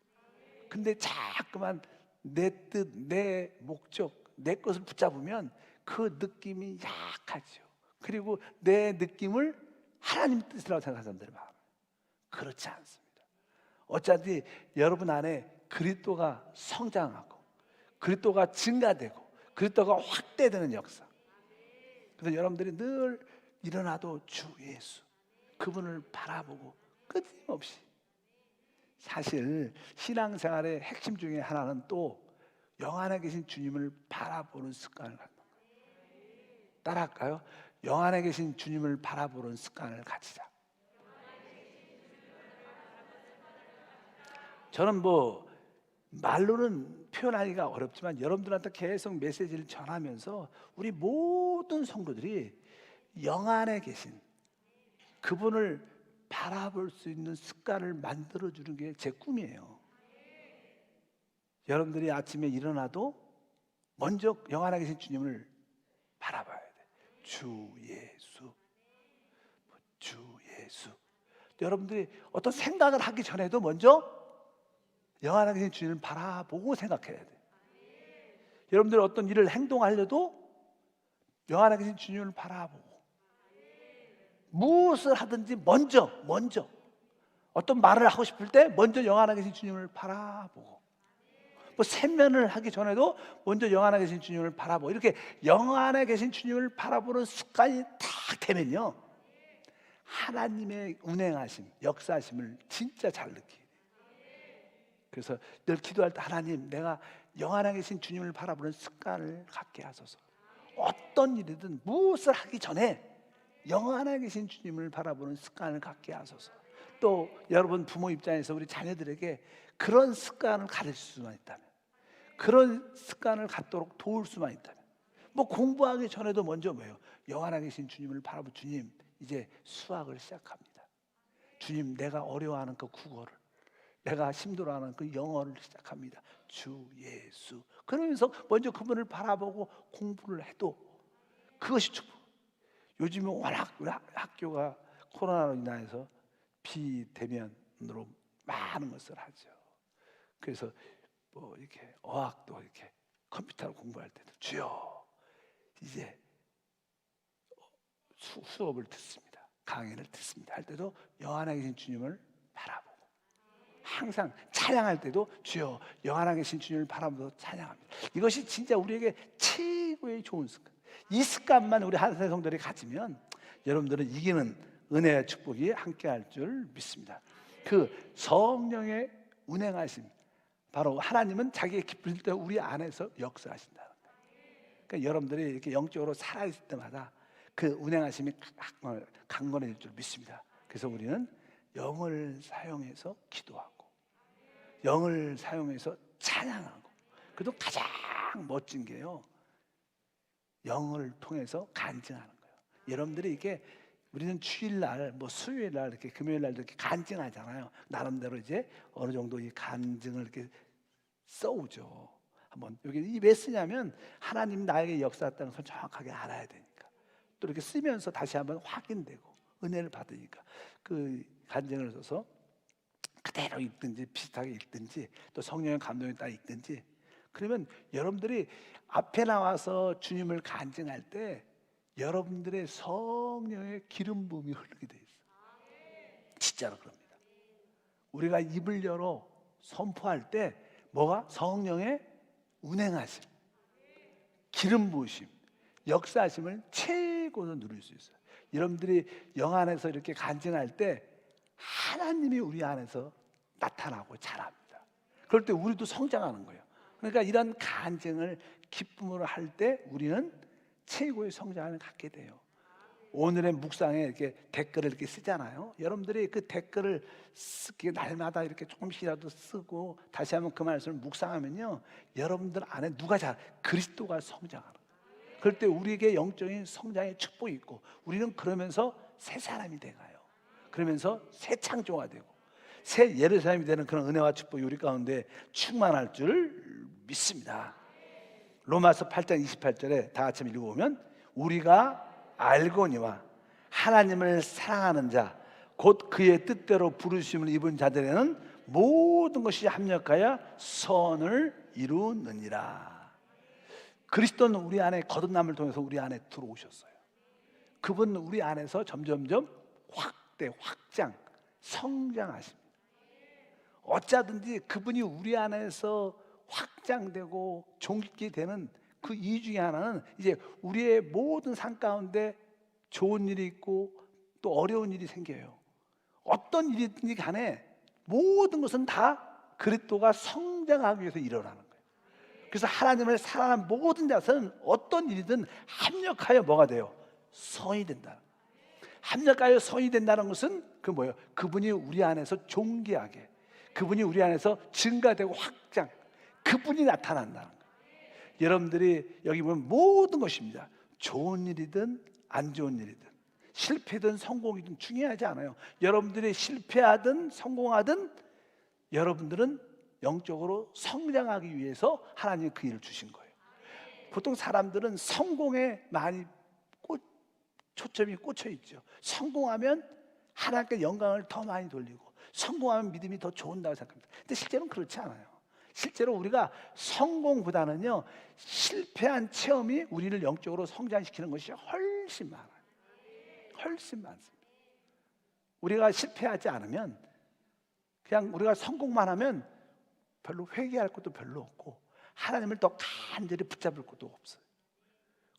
근데 자꾸만 내 뜻, 내 목적, 내 것을 붙잡으면 그 느낌이 약하죠. 그리고 내 느낌을 하나님 뜻이라고 생각하는 사람들이 많아요. 그렇지 않습니다. 어차피 여러분 안에 그리스도가 성장하고 그리스도가 증가되고 그리스도가 확대되는 역사. 그래서 여러분들이 늘 일어나도 주 예수 그분을 바라보고 끊임없이 사실 신앙생활의 핵심 중에 하나는 또 영 안에 계신 주님을 바라보는 습관을 갖는 거예요. 따라할까요? 영 안에 계신 주님을 바라보는 습관을 가지자. 저는 뭐 말로는 표현하기가 어렵지만 여러분들한테 계속 메시지를 전하면서 우리 모든 성도들이 영 안에 계신 그분을 바라볼 수 있는 습관을 만들어주는 게 제 꿈이에요. 여러분들이 아침에 일어나도 먼저 영 안에 계신 주님을 바라봐야 돼. 주 예수, 주 예수. 여러분들이 어떤 생각을 하기 전에도 먼저 영 안에 계신 주님을 바라보고 생각해야 돼. 여러분들이 어떤 일을 행동하려도 영 안에 계신 주님을 바라보고, 무엇을 하든지 먼저 어떤 말을 하고 싶을 때 먼저 영 안에 계신 주님을 바라보고, 뭐 세면을 하기 전에도 먼저 영 안에 계신 주님을 바라보고, 이렇게 영 안에 계신 주님을 바라보는 습관이 딱 되면요, 하나님의 운행하심, 역사하심을 진짜 잘 느끼게 돼요. 그래서 늘 기도할 때 하나님, 내가 영 안에 계신 주님을 바라보는 습관을 갖게 하소서. 어떤 일이든 무엇을 하기 전에 영 안에 계신 주님을 바라보는 습관을 갖게 하소서. 또 여러분 부모 입장에서 우리 자녀들에게 그런 습관을 가르칠 수만 있다면, 그런 습관을 갖도록 도울 수만 있다면, 뭐 공부하기 전에도 먼저 뭐예요? 영 안에 계신 주님을 바라보. 주님, 이제 수학을 시작합니다. 주님, 내가 어려워하는 그 국어를, 내가 힘들어하는 그 영어를 시작합니다. 주 예수. 그러면서 먼저 그분을 바라보고 공부를 해도 그것이 축복. 요즘은 워낙 우리 학교가 코로나로 인해서 비대면으로 많은 것을 하죠. 그래서 뭐 이렇게 어학도 이렇게 컴퓨터로 공부할 때도 주여, 이제 수업을 듣습니다, 강의를 듣습니다 할 때도 영 안에 계신 주님을 바라보고, 항상 찬양할 때도 주여 영 안에 계신 주님을 바라보면서 찬양합니다. 이것이 진짜 우리에게 최고의 좋은 습관. 이 습관만 우리 한세 성들이 가지면 여러분들은 이기는 은혜와 축복이 함께할 줄 믿습니다. 그 성령의 운행하심, 바로 하나님은 자기의 기쁠 때 우리 안에서 역사하신다는 거예요. 그러니까 여러분들이 이렇게 영적으로 살아있을 때마다 그 운행하심이 강건해질 줄 믿습니다. 그래서 우리는 영을 사용해서 기도하고, 영을 사용해서 찬양하고, 그래도 가장 멋진 게요, 영을 통해서 간증하는 거예요. 여러분들이 이게, 우리는 주일날, 뭐 수요일날, 이렇게 금요일날 이렇게 간증하잖아요. 나름대로 이제 어느 정도 이 간증을 이렇게 써오죠. 한번 여기 이 왜 쓰냐면 하나님 나에게 역사했다는 걸 정확하게 알아야 되니까, 또 이렇게 쓰면서 다시 한번 확인되고 은혜를 받으니까 그 간증을 써서 그대로 읽든지 비슷하게 읽든지 또 성령의 감동에 따라 읽든지, 그러면 여러분들이 앞에 나와서 주님을 간증할 때 여러분들의 성령의 기름 부음이 흐르게 돼 있어요. 진짜로 그럽니다. 우리가 입을 열어 선포할 때 뭐가? 성령의 운행하심, 기름 부으심, 역사하심을 최고로 누릴 수 있어요. 여러분들이 영 안에서 이렇게 간증할 때 하나님이 우리 안에서 나타나고 자랍니다. 그럴 때 우리도 성장하는 거예요. 그러니까 이런 간증을 기쁨으로 할 때 우리는 최고의 성장을 갖게 돼요. 오늘의 묵상에 이렇게 댓글을 이렇게 쓰잖아요. 여러분들이 그 댓글을 쓰게 날마다 이렇게 조금씩이라도 쓰고 다시 한번 그 말씀을 묵상하면요, 여러분들 안에 누가 그리스도가 성장하는 거예요. 그럴 때 우리에게 영적인 성장의 축복이 있고, 우리는 그러면서 새 사람이 돼가요. 그러면서 새 창조가 되고 새 예루살렘이 되는 그런 은혜와 축복이 우리 가운데 충만할 줄 믿습니다. 로마서 8장 28절에 다 같이 읽어보면, 우리가 알거니와 하나님을 사랑하는 자 곧 그의 뜻대로 부르심을 입은 자들에는 모든 것이 합력하여 선을 이루느니라. 그리스도는 우리 안에 거듭남을 통해서 우리 안에 들어오셨어요. 그분은 우리 안에서 점점점 확대, 확장, 성장하십니다. 어쩌든지 그분이 우리 안에서 확장되고 종깃게 되는 그 이유 중에 하나는, 이제 우리의 모든 삶 가운데 좋은 일이 있고 또 어려운 일이 생겨요. 어떤 일이든지 간에 모든 것은 다 그리스도가 성장하기 위해서 일어나는 거예요. 그래서 하나님을 사랑하는 모든 자는 어떤 일이든 합력하여 뭐가 돼요? 성이 된다. 합력하여 성이 된다는 것은 그 뭐예요? 그분이 우리 안에서 존귀하게, 그분이 우리 안에서 증가되고 확장, 그분이 나타난다는 거예요. 여러분들이 여기 보면 모든 것입니다. 좋은 일이든 안 좋은 일이든 실패든 성공이든 중요하지 않아요. 여러분들이 실패하든 성공하든 여러분들은 영적으로 성장하기 위해서 하나님이 그 일을 주신 거예요. 보통 사람들은 성공에 많이 초점이 꽂혀 있죠. 성공하면 하나님께 영광을 더 많이 돌리고 성공하면 믿음이 더 좋은다고 생각합니다. 근데 실제로는 그렇지 않아요. 실제로 우리가 성공보다는요, 실패한 체험이 우리를 영적으로 성장시키는 것이 훨씬 많아요. 훨씬 많습니다. 우리가 실패하지 않으면, 그냥 우리가 성공만 하면 별로 회개할 것도 별로 없고 하나님을 더 간절히 붙잡을 것도 없어요.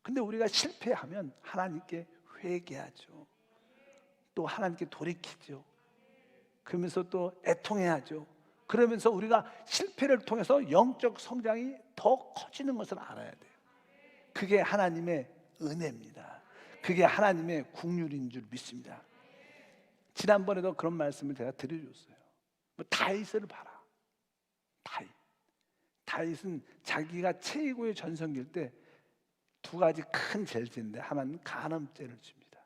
근데 우리가 실패하면 하나님께 회개하죠. 또 하나님께 돌이키죠. 그러면서 또 애통해야죠. 그러면서 우리가 실패를 통해서 영적 성장이 더 커지는 것을 알아야 돼요. 그게 하나님의 은혜입니다. 그게 하나님의 긍휼인 줄 믿습니다. 지난번에도 그런 말씀을 제가 드려줬어요. 다윗을 봐라. 다윗은 자기가 최고의 전성기일 때 두 가지 큰 죄를 짓는데, 하나는 간음죄를 줍니다.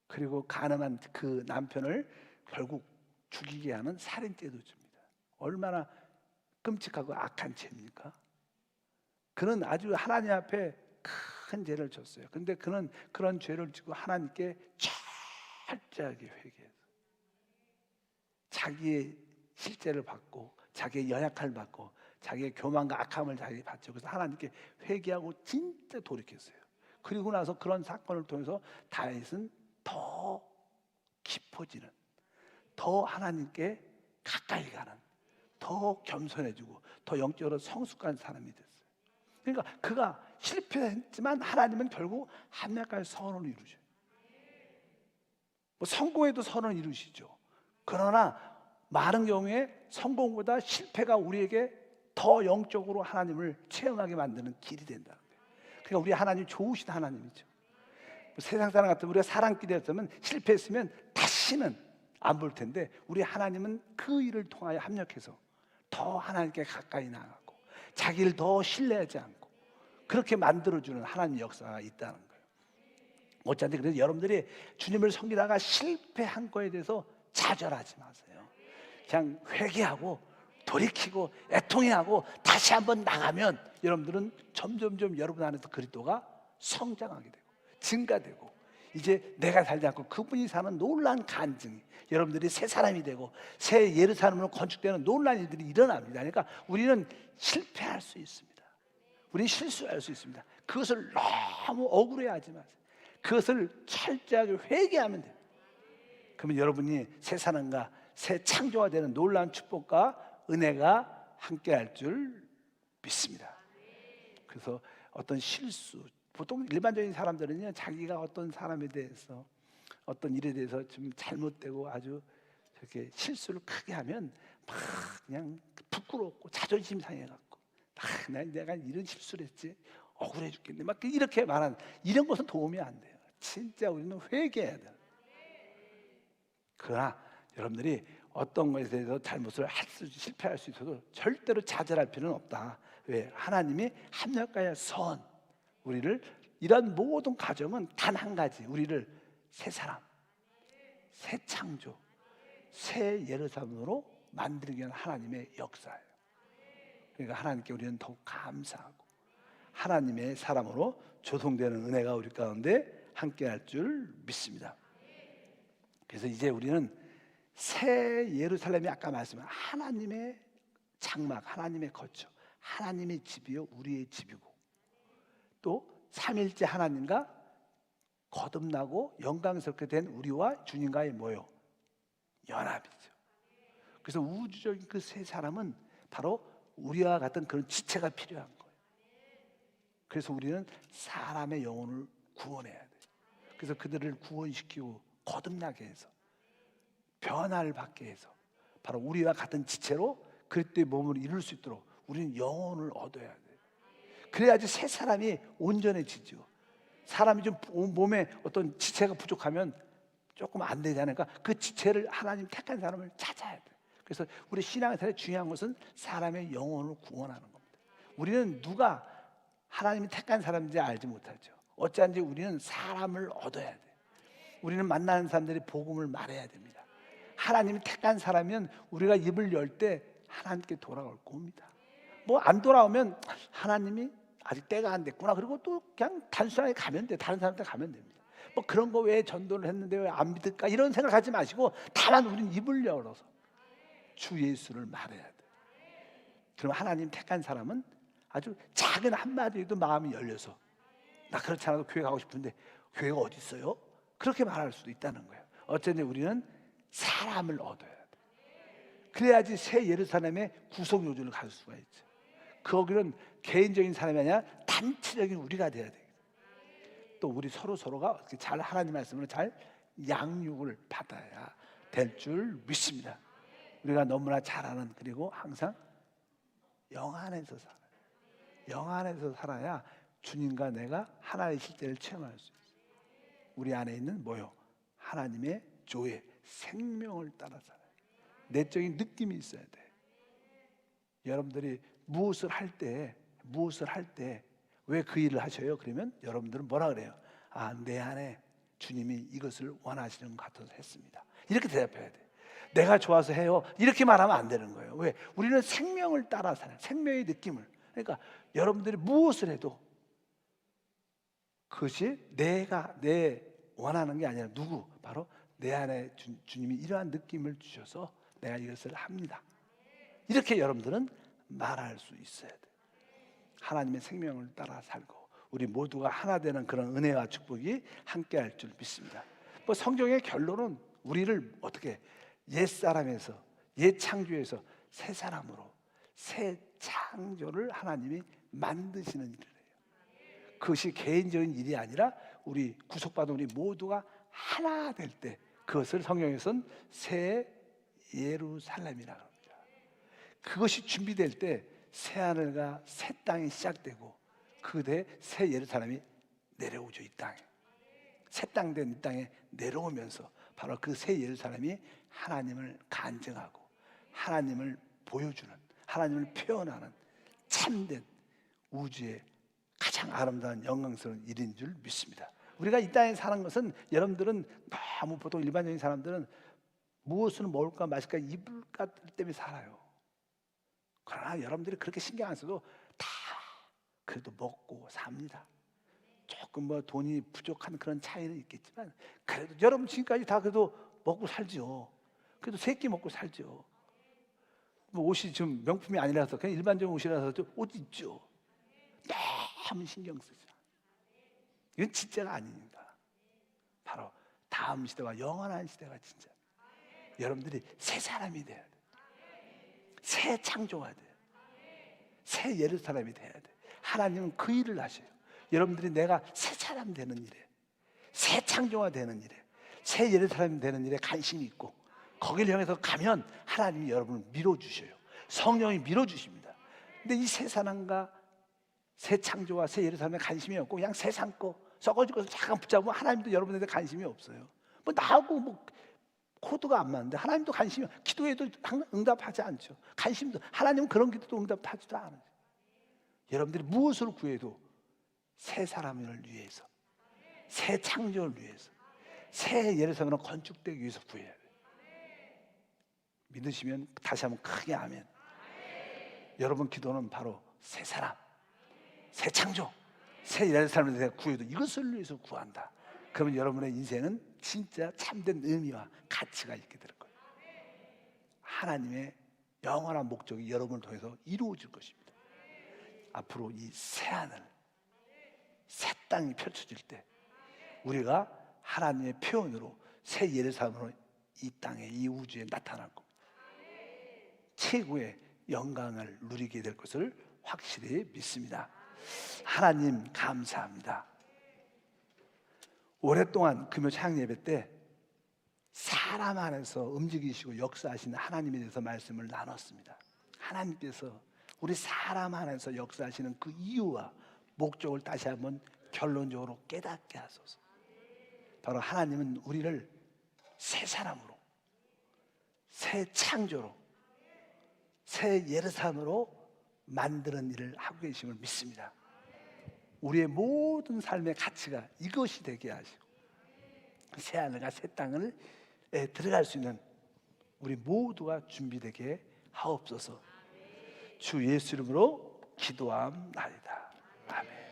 그리고 간음한 그 남편을 결국 죽이게 하는 살인죄도 줍니다. 얼마나 끔찍하고 악한 죄입니까? 그는 아주 하나님 앞에 큰 죄를 졌어요. 그런데 그는 그런 죄를 지고 하나님께 철저하게 회개해서 자기의 실죄를 받고 자기의 연약함을 받고 자기의 교만과 악함을 자기 받죠. 그래서 하나님께 회개하고 진짜 돌이켰어요. 그리고 나서 그런 사건을 통해서 다윗은 더 깊어지는, 더 하나님께 가까이 가는, 더 겸손해지고 더 영적으로 성숙한 사람이 됐어요. 그러니까 그가 실패했지만 하나님은 결국 합력할 선언을 이루셔요. 성공에도 선언을 이루시죠. 그러나 많은 경우에 성공보다 실패가 우리에게 더 영적으로 하나님을 체험하게 만드는 길이 된다는 거예요. 그러니까 우리 하나님 좋으신 하나님이죠. 세상 사람 같으면 우리가 사람끼리였으면 실패했으면 다시는 안 볼 텐데, 우리 하나님은 그 일을 통하여 합력해서 더 하나님께 가까이 나가고 자기를 더 신뢰하지 않고 그렇게 만들어주는 하나님 역사가 있다는 거예요. 어쩐지 그래서 여러분들이 주님을 섬기다가 실패한 거에 대해서 좌절하지 마세요. 그냥 회개하고 돌이키고 애통해하고 다시 한번 나가면 여러분들은 점점점 여러분 안에서 그리스도가 성장하게 되고 증가되고, 이제 내가 살지 않고 그분이 사는 놀라운 간증이, 여러분들이 새 사람이 되고 새 예루살렘으로 건축되는 놀라운 일들이 일어납니다. 그러니까 우리는 실패할 수 있습니다. 우리는 실수할 수 있습니다. 그것을 너무 억울해하지 마세요. 그것을 철저하게 회개하면 돼요. 그러면 여러분이 새 사람과 새 창조가 되는 놀라운 축복과 은혜가 함께할 줄 믿습니다. 그래서 어떤 실수, 보통 일반적인 사람들은요, 자기가 어떤 사람에 대해서 어떤 일에 대해서 좀 잘못되고 아주 저렇게 실수를 크게 하면 막 그냥 부끄럽고 자존심 상해갖고 내가 이런 실수를 했지 억울해 죽겠네 막 이렇게 말하는, 이런 것은 도움이 안 돼요. 진짜 우리는 회개해야 돼요. 그러나 여러분들이 어떤 것에 대해서 잘못을 실패할 수 있어도 절대로 좌절할 필요는 없다. 왜? 하나님이 합력하여 선 우리를, 이런 모든 과정은 단 한 가지, 우리를 새 사람, 새 창조, 새 예루살렘으로 만들기 위한 하나님의 역사예요. 그러니까 하나님께 우리는 더욱 감사하고 하나님의 사람으로 조성되는 은혜가 우리 가운데 함께할 줄 믿습니다. 그래서 이제 우리는 새 예루살렘이, 아까 말씀한 하나님의 장막, 하나님의 거처, 하나님의 집이요 우리의 집이고, 또 삼일째 하나님과 거듭나고 영광스럽게 된 우리와 주님과의 뭐요? 연합이죠. 그래서 우주적인 그 세 사람은 바로 우리와 같은 그런 지체가 필요한 거예요. 그래서 우리는 사람의 영혼을 구원해야 돼요. 그래서 그들을 구원시키고 거듭나게 해서 변화를 받게 해서 바로 우리와 같은 지체로 그리스도의 몸을 이룰 수 있도록 우리는 영혼을 얻어야 돼. 그래야지 새 사람이 온전해지죠. 사람이 좀 몸에 어떤 지체가 부족하면 조금 안 되지 않을까? 그 지체를 하나님 택한 사람을 찾아야 돼. 그래서 우리 신앙생활에 중요한 것은 사람의 영혼을 구원하는 겁니다. 우리는 누가 하나님이 택한 사람인지 알지 못하죠. 어찌한지 우리는 사람을 얻어야 돼. 우리는 만나는 사람들이 복음을 말해야 됩니다. 하나님이 택한 사람이면 우리가 입을 열 때 하나님께 돌아올 겁니다. 뭐 안 돌아오면 하나님이 아직 때가 안 됐구나. 그리고 또 그냥 단순하게 가면 돼. 다른 사람한테 가면 됩니다. 뭐 그런 거 왜 전도를 했는데 왜 안 믿을까? 이런 생각하지 마시고 다만 우리는 입을 열어서 주 예수를 말해야 돼. 그럼 하나님 택한 사람은 아주 작은 한마디에도 마음이 열려서 나 그렇지 않아도 교회 가고 싶은데 교회가 어디 있어요? 그렇게 말할 수도 있다는 거예요. 어쨌든 우리는 사람을 얻어야 돼. 그래야지 새 예루살렘의 구속 요준을 갈 수가 있죠. 거기는 개인적인 사람이 아니라 단체적인 우리가 돼야 돼. 또 우리 서로가 어떻게 잘 하나님 말씀으로 잘 양육을 받아야 될 줄 믿습니다. 우리가 너무나 잘 아는, 그리고 항상 영 안에서 살아요. 영 안에서 살아야 주님과 내가 하나의 실제를 체험할 수 있어요. 우리 안에 있는 뭐요? 하나님의 조회, 생명을 따라 살아요. 내적인 느낌이 있어야 돼. 여러분들이 무엇을 할 때 왜 그 일을 하셔요? 그러면 여러분들은 뭐라 그래요? 아, 내 안에 주님이 이것을 원하시는 것 같아서 했습니다. 이렇게 대답해야 돼. 내가 좋아서 해요. 이렇게 말하면 안 되는 거예요. 왜? 우리는 생명을 따라 살아요. 생명의 느낌을. 그러니까 여러분들이 무엇을 해도 그것이 내가 내 원하는 게 아니라 누구? 바로 내 안에 주님이 이러한 느낌을 주셔서 내가 이것을 합니다. 이렇게 여러분들은 말할 수 있어야 돼. 하나님의 생명을 따라 살고 우리 모두가 하나 되는 그런 은혜와 축복이 함께 할 줄 믿습니다. 뭐 성경의 결론은 우리를 어떻게 옛사람에서, 옛창조에서 새 사람으로, 새 창조를 하나님이 만드시는 일이에요. 그것이 개인적인 일이 아니라 우리 구속받은 우리 모두가 하나 될 때, 그것을 성경에서는 새 예루살렘이라고 합니다. 그것이 준비될 때 새하늘과 새 땅이 시작되고 그때 새 예루살렘이 내려오죠. 이 땅에 새 땅 된 이 땅에 내려오면서 바로 그 새 예루살렘이 하나님을 간증하고 하나님을 보여주는, 하나님을 표현하는 참된 우주의 가장 아름다운 영광스러운 일인 줄 믿습니다. 우리가 이 땅에 사는 것은, 여러분들은 너무 보통 일반적인 사람들은 무엇을 먹을까 마실까 입을까 때문에 살아요. 그러나 여러분들이 그렇게 신경 안 써도 다 그래도 먹고 삽니다. 조금 뭐 돈이 부족한 그런 차이는 있겠지만 그래도 여러분 지금까지 다 그래도 먹고 살죠. 그래도 세 끼 먹고 살죠. 뭐 옷이 좀 명품이 아니라서 그냥 일반적인 옷이라서 옷 입죠. 너무 신경 쓰죠. 이건 진짜가 아닙니다. 바로 다음 시대와 영원한 시대가 진짜. 여러분들이 새 사람이 돼야 돼. 새 창조가 돼. 새 예루살렘이 돼야 돼. 하나님은 그 일을 하셔요. 여러분들이 내가 새 사람 되는 일에, 새 창조가 되는 일에, 새 예루살렘 되는 일에 관심이 있고 거기를 향해서 가면 하나님이 여러분을 밀어주셔요. 성령이 밀어주십니다. 근데 이 새 사람과 새 창조와 새 예루살렘에 관심이 없고 그냥 세상 거 썩어질 것을 잠깐 붙잡으면 하나님도 여러분한테 관심이 없어요. 뭐 나하고 뭐 코드가 안 맞는데 하나님도 관심이, 기도해도 응답하지 않죠. 관심도, 하나님은 그런 기도도 응답하지도 않아요. 여러분들이 무엇을 구해도 새 사람을 위해서, 새 창조를 위해서, 새 예루살렘으로 건축되기 위해서 구해야 돼요. 믿으시면 다시 한번 크게 아멘. 여러분 기도는 바로 새 사람, 새 창조, 새 예루살렘에 대해 구해도 이것을 위해서 구한다. 그러면 여러분의 인생은 진짜 참된 의미와 가치가 있게 될 거예요. 하나님의 영원한 목적이 여러분을 통해서 이루어질 것입니다. 앞으로 이 새하늘, 새 땅이 펼쳐질 때 우리가 하나님의 표현으로 새 예루살렘으로 이 땅에, 이 우주에 나타날 겁니다. 최고의 영광을 누리게 될 것을 확실히 믿습니다. 하나님 감사합니다. 오랫동안 금요 찬양 예배 때 사람 안에서 움직이시고 역사하시는 하나님에 대해서 말씀을 나눴습니다. 하나님께서 우리 사람 안에서 역사하시는 그 이유와 목적을 다시 한번 결론적으로 깨닫게 하소서. 바로 하나님은 우리를 새 사람으로, 새 창조로, 새 예루살렘으로 만드는 일을 하고 계심을 믿습니다. 우리의 모든 삶의 가치가 이것이 되게 하시고 새 하늘과 새 땅을 들어갈 수 있는 우리 모두가 준비되게 하옵소서. 주 예수 이름으로 기도함나이다. 아멘.